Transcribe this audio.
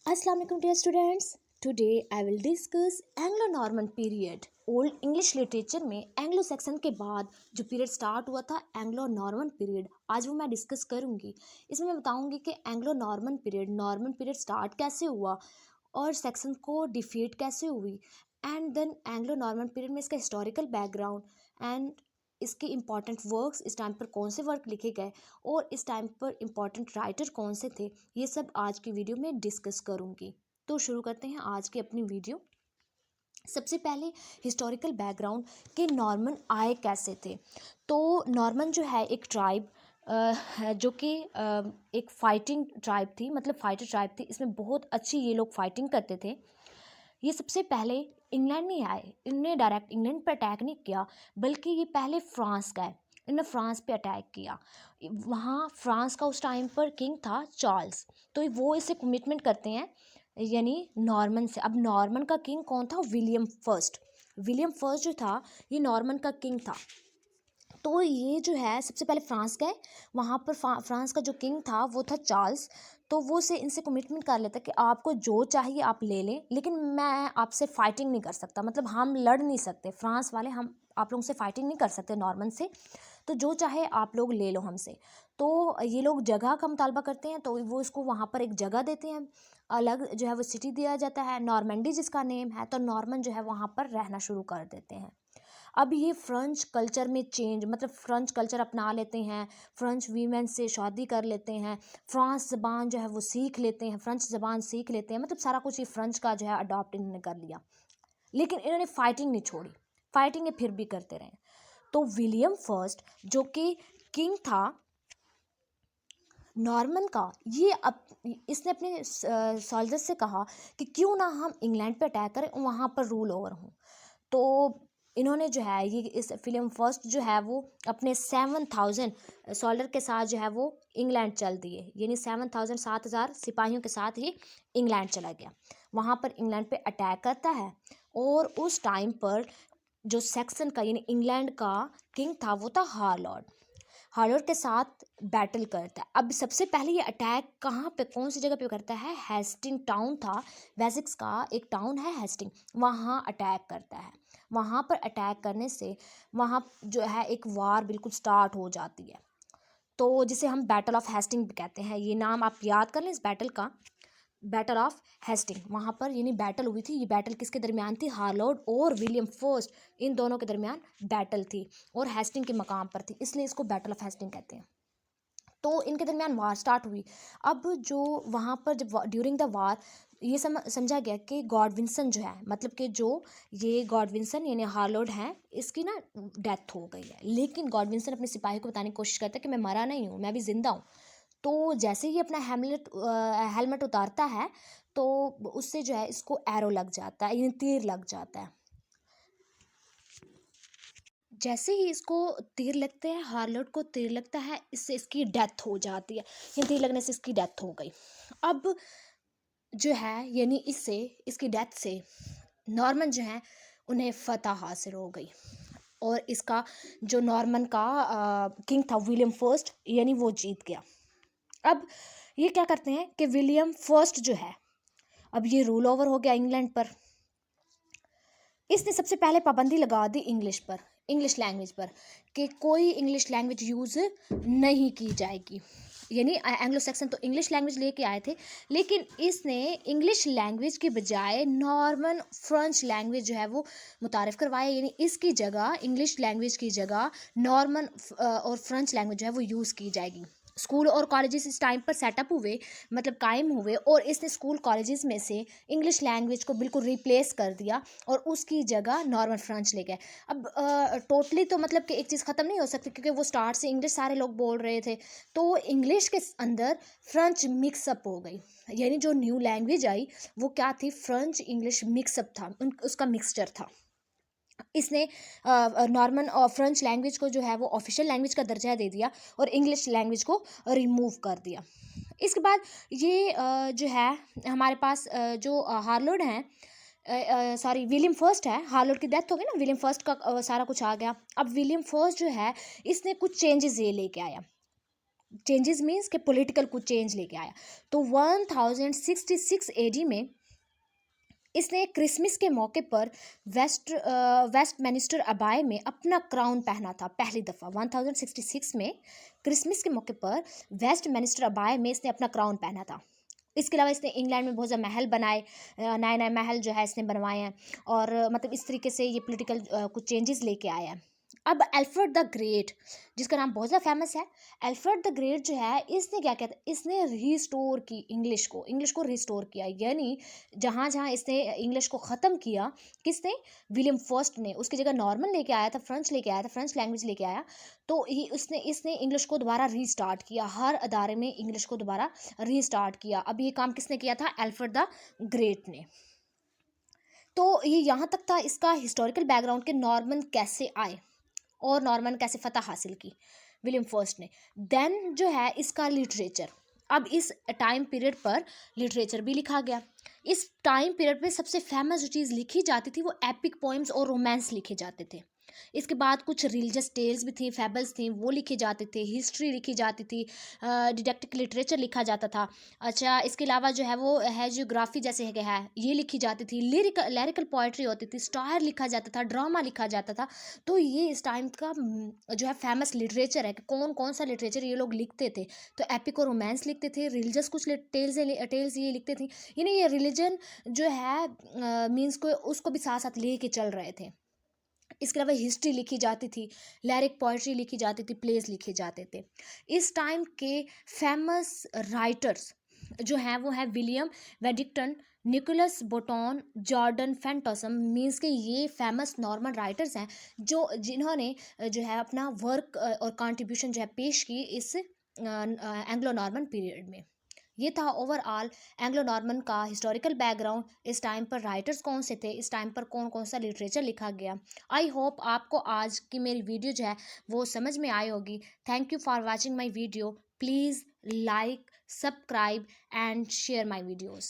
Assalamu alaikum dear students. Today I will discuss Anglo-Norman period. Old English literature में Anglo Saxon के बाद जो period start हुआ था एंग्लो नॉर्मन पीरियड, आज वो मैं डिस्कस करूंगी। इसमें मैं बताऊंगी कि एंग्लो नॉर्मन पीरियड स्टार्ट कैसे हुआ और सेक्शन को डिफीट कैसे हुई, and then Anglo Norman period में इसका हिस्टोरिकल बैकग्राउंड एंड इसके इम्पॉर्टेंट वर्क्स, इस टाइम पर कौन से वर्क लिखे गए और इस टाइम पर इम्पॉर्टेंट राइटर कौन से थे, ये सब आज की वीडियो में डिस्कस करूंगी। तो शुरू करते हैं आज की अपनी वीडियो। सबसे पहले हिस्टोरिकल बैकग्राउंड कि नॉर्मन आए कैसे थे। तो नॉर्मन जो है एक ट्राइब जो कि एक फाइटिंग ट्राइब थी, मतलब फाइटर ट्राइब थी। इसमें बहुत अच्छी ये लोग फाइटिंग करते थे। ये सबसे पहले इंग्लैंड नहीं आए, इनने डायरेक्ट इंग्लैंड पर अटैक नहीं किया, बल्कि ये पहले फ्रांस गए। इन्होंने फ्रांस पे अटैक किया। वहाँ फ्रांस का उस टाइम पर किंग था चार्ल्स, तो वो इससे कमिटमेंट करते हैं, यानी नॉर्मन से। अब नॉर्मन का किंग कौन था? William first. विलियम फर्स्ट जो था ये नॉर्मन का किंग था। तो ये जो है सबसे पहले फ्रांस गए। वहाँ पर फ्रांस का जो किंग था वो था चार्ल्स। तो वो से इनसे कमिटमेंट कर लेता कि आपको जो चाहिए आप ले लें, लेकिन मैं आपसे फाइटिंग नहीं कर सकता, मतलब हम लड़ नहीं सकते, फ्रांस वाले हम आप लोगों से फाइटिंग नहीं कर सकते नॉर्मन से, तो जो चाहे आप लोग ले लो हमसे। तो ये लोग जगह का मुतालबा करते हैं, तो वो इसको वहाँ पर एक जगह देते हैं, अलग जो है वो सिटी दिया जाता है, नॉर्मेंडी जिसका नेम है। तो नॉर्मन जो है वहाँ पर रहना शुरू कर देते हैं। अब ये फ्रेंच कल्चर में चेंज, मतलब फ्रेंच कल्चर अपना लेते हैं, फ्रेंच वीमेन से शादी कर लेते हैं, फ्रांस ज़बान जो है वो सीख लेते हैं, फ्रेंच ज़बान सीख लेते हैं, मतलब सारा कुछ ये फ्रेंच का जो है अडॉप्ट इन्होंने कर लिया। लेकिन इन्होंने फाइटिंग नहीं छोड़ी, फाइटिंग ये फिर भी करते रहे। तो विलियम फर्स्ट जो कि किंग था नॉर्मन का, ये इसने अपने सोल्जर्स से कहा कि क्यों ना हम इंग्लैंड पे अटैक करें, वहाँ पर रूल ओवर हों। तो इन्होंने जो है ये इस फिल्म फर्स्ट जो है वो अपने 7,000 सोल्जर के साथ जो है वो इंग्लैंड चल दिए, यानी 7,000 7,000 सिपाहियों के साथ ही इंग्लैंड चला गया। वहाँ पर इंग्लैंड पे अटैक करता है और उस टाइम पर जो सेक्सन का यानी इंग्लैंड का किंग था वो था हार्लॉर्ड के साथ बैटल करता है। अब सबसे पहले ये अटैक कहाँ पे, कौन सी जगह पे करता है? हेस्टिंग टाउन था, वेसेक्स का एक टाउन है हेस्टिंग, वहाँ अटैक करता है। वहाँ पर अटैक करने से वहाँ जो है एक वार बिल्कुल स्टार्ट हो जाती है, तो जिसे हम बैटल ऑफ हेस्टिंग भी कहते हैं। ये नाम आप याद कर लें इस बैटल का, बैटल ऑफ हेस्टिंग। वहाँ पर यानी बैटल हुई थी। ये बैटल किसके दरमियान थी? हार्लॉर्ड और विलियम फर्स्ट, इन दोनों के दरमियान बैटल थी और हेस्टिंग के मकाम पर थी, इसलिए इसको बैटल ऑफ हेस्टिंग कहते हैं। तो इनके दरमियान वार स्टार्ट हुई। अब जो वहाँ पर जब ड्यूरिंग द वार ये समझा गया कि गॉडविंसन जो है, मतलब कि जो ये गॉडविंसन यानी हार्लॉर्ड हैं, इसकी ना डेथ हो गई है। लेकिन गॉडविंसन अपने सिपाही को बताने की कोशिश करता है कि मैं मरा नहीं हूँ, मैं भी जिंदा हूँ। तो जैसे ही अपना हेलमेट उतारता है तो उससे जो है इसको एरो लग जाता है, यानी तीर लग जाता है। जैसे ही इसको तीर लगते हैं, हार्लॉट को तीर लगता है, इससे इसकी डेथ हो जाती है, ये तीर लगने से इसकी डेथ हो गई। अब जो है यानी इससे, इसकी डेथ से नॉर्मन जो है उन्हें फतह हासिल हो गई और इसका जो नॉर्मन का किंग था विलियम फर्स्ट, यानी वो जीत गया। अब ये क्या करते हैं कि विलियम फर्स्ट जो है, अब ये रूल ओवर हो गया इंग्लैंड पर। इसने सबसे पहले पाबंदी लगा दी इंग्लिश पर, इंग्लिश लैंग्वेज पर, कि कोई इंग्लिश लैंग्वेज यूज़ नहीं की जाएगी। यानी एंग्लो सेक्सन तो इंग्लिश लैंग्वेज लेके आए थे, लेकिन इसने इंग्लिश लैंग्वेज के बजाय नॉर्मन फ्रेंच लैंग्वेज जो है वो मुतारिफ करवाया, यानी इसकी जगह, इंग्लिश लैंग्वेज की जगह नॉर्मन और फ्रेंच लैंग्वेज जो है वो यूज़ की जाएगी। स्कूल और कॉलेजेस इस टाइम पर सेटअप हुए, मतलब कायम हुए, और इसने स्कूल कॉलेजेस में से इंग्लिश लैंग्वेज को बिल्कुल रिप्लेस कर दिया और उसकी जगह नॉर्मन फ्रेंच ले गए। अब टोटली तो मतलब कि एक चीज़ ख़त्म नहीं हो सकती, क्योंकि वो स्टार्ट से इंग्लिश सारे लोग बोल रहे थे, तो इंग्लिश के अंदर फ्रेंच मिक्सअप हो गई। यानी जो न्यू लैंग्वेज आई वो क्या थी? फ्रेंच इंग्लिश मिक्सअप था, उसका मिक्सचर था। इसने नॉर्मन और फ्रेंच लैंग्वेज को जो है वो ऑफिशियल लैंग्वेज का दर्जा दे दिया और इंग्लिश लैंग्वेज को रिमूव कर दिया। इसके बाद ये जो है हमारे पास जो हार्लॉर्ड हैं, सॉरी विलियम फर्स्ट है, हार्लॉर्ड की डेथ हो गई ना, विलियम फर्स्ट का सारा कुछ आ गया। अब विलियम फर्स्ट जो है इसने कुछ चेंजेस ये लेके आया। चेंजेस मीन्स के पॉलिटिकल कुछ चेंज लेके आया। तो 1066 एडी में इसने क्रिसमस के मौके पर वेस्टमिनिस्टर अबाय में अपना क्राउन पहना था पहली दफ़ा। 1066 में क्रिसमस के मौके पर वेस्टमिनिस्टर अबाय में इसने अपना क्राउन पहना था। इसके अलावा इसने इंग्लैंड में बहुत ज़्यादा महल बनाए, नए नए महल जो है इसने बनवाए हैं, और मतलब इस तरीके से ये पॉलिटिकल कुछ चेंजेस लेके आया है। अब अल्फ्रेड द ग्रेट, जिसका नाम बहुत ज़्यादा फेमस है, अल्फ्रेड द ग्रेट जो है इसने क्या किया था, इसने रिस्टोर की इंग्लिश को रिस्टोर किया। यानी जहाँ जहाँ इसने इंग्लिश को ख़त्म किया, किसने, विलियम फर्स्ट ने, उसकी जगह नॉर्मन लेके आया था, फ्रेंच लेके आया था, फ्रेंच लैंग्वेज लेके आया। तो ही इसने इंग्लिश को दोबारा रीस्टार्ट किया, हर अदारे में इंग्लिश को दोबारा रीस्टार्ट किया। अब ये काम किसने किया था, अल्फ्रेड द ग्रेट ने। तो ये यहाँ तक था इसका हिस्टोरिकल बैकग्राउंड के नॉर्मन कैसे आए और नॉर्मन कैसे फतह हासिल की विलियम फर्स्ट ने। देन जो है इसका लिटरेचर, अब इस टाइम पीरियड पर लिटरेचर भी लिखा गया। इस टाइम पीरियड पे सबसे फेमस जो चीज़ लिखी जाती थी वो एपिक पोइम्स और रोमांस लिखे जाते थे। इसके बाद कुछ रिलीजियस टेल्स भी थी, फेबल्स थी, वो लिखे जाते थे, हिस्ट्री लिखी जाती थी, डिडक्टिक लिटरेचर लिखा जाता था। अच्छा, इसके अलावा जो है वो है जियोग्राफी जैसे है ये लिखी जाती थी, लिरिकल पोइट्री होती थी, स्टार लिखा जाता था, ड्रामा लिखा जाता था। तो ये इस टाइम का जो है फेमस लिटरेचर है कि कौन कौन सा लिटरेचर ये लोग लिखते थे। तो एपिक और रोमांस लिखते थे, रिलीजियस कुछ टेल्स ये लिखते थे। यानी ये रिलीजन जो है मीन्स को उसको भी साथ साथ ले के चल रहे थे। इसके अलावा हिस्ट्री लिखी जाती थी, लिरिक पोइट्री लिखी जाती थी, प्लेस लिखे जाते थे। इस टाइम के फेमस राइटर्स जो हैं वो हैं विलियम वेडिंगटन, निकोलस बोटॉन, जॉर्डन फैंटोसम। मीन्स के ये फेमस नॉर्मन राइटर्स हैं जिन्होंने जो है अपना वर्क और कंट्रीब्यूशन जो है पेश की इस एंग्लो नॉर्मन पीरियड में। ये था ओवरऑल एंग्लो नॉर्मन का हिस्टोरिकल बैकग्राउंड। इस टाइम पर राइटर्स कौन से थे, इस टाइम पर कौन कौन सा लिटरेचर लिखा गया। आई होप आपको आज की मेरी वीडियो जो है वो समझ में आई होगी। Thank you for watching my video. Please like, subscribe and share my videos.